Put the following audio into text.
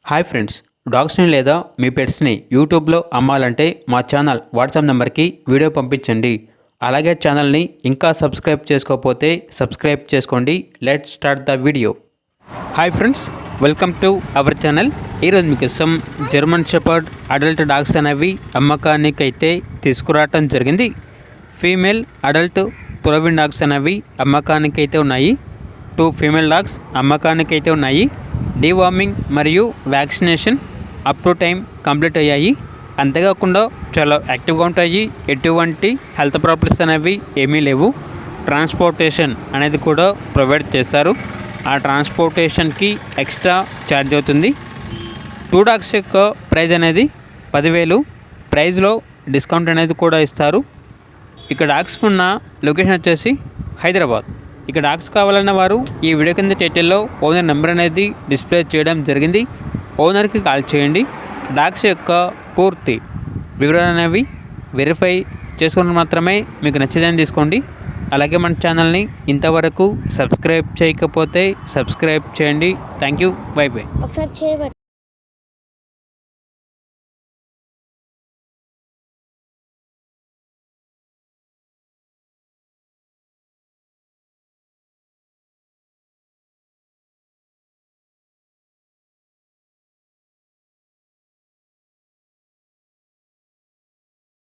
Hi friends, డాగ్స్ని లేదా మీ పెట్స్ని యూట్యూబ్లో అమ్మాలంటే మా ఛానల్ వాట్సాప్ నెంబర్కి వీడియో పంపించండి. అలాగే ఛానల్ని ఇంకా సబ్స్క్రైబ్ చేసుకోకపోతే సబ్స్క్రైబ్ చేసుకోండి. Let start the video. Hi friends, welcome to our channel. ఈరోజు మీకోసం జర్మన్ షెపర్డ్ అడల్ట్ డాగ్స్ అనేవి అమ్మకానికి అయితే తీసుకురావటం జరిగింది. ఫీమేల్ అడల్ట్ పురవిన్ డాగ్స్ అనేవి అమ్మకానికి అయితే ఉన్నాయి. 2 ఫీమేల్ డాగ్స్ అమ్మకానికి అయితే ఉన్నాయి. డీవార్మింగ్ మరియు vaccination up to time complete అయ్యాయి. అంతేకాకుండా చాలా యాక్టివ్గా ఉంటాయి. ఎటువంటి హెల్త్ ప్రాబ్లమ్స్ అనేవి ఏమీ లేవు. ట్రాన్స్పోర్టేషన్ అనేది కూడా ప్రొవైడ్ చేస్తారు. ఆ ట్రాన్స్పోర్టేషన్కి ఎక్స్ట్రా ఛార్జ్ అవుతుంది. 2 డాగ్స్ యొక్క ప్రైజ్ అనేది 10,000. ప్రైజ్లో డిస్కౌంట్ అనేది కూడా ఇస్తారు. ఇక్కడ డాగ్స్ ఉన్న లొకేషన్ వచ్చేసి హైదరాబాద్. ఇక డాగ్స్ కావాలన్న వారు ఈ వీడియో కింద టైటిల్లో ఓనర్ నెంబర్ అనేది డిస్ప్లే చేయడం జరిగింది. ఓనర్కి కాల్ చేయండి. డాగ్స్ యొక్క పూర్తి వివరాలు అనేవి వెరిఫై చేసుకుని మాత్రమే మీకు నచ్చేదని తీసుకోండి. అలాగే మన ఛానల్ని ఇంతవరకు సబ్స్క్రైబ్ చేయకపోతే సబ్స్క్రైబ్ చేయండి. Thank you. By by. ఒకసారి చేయబట్టి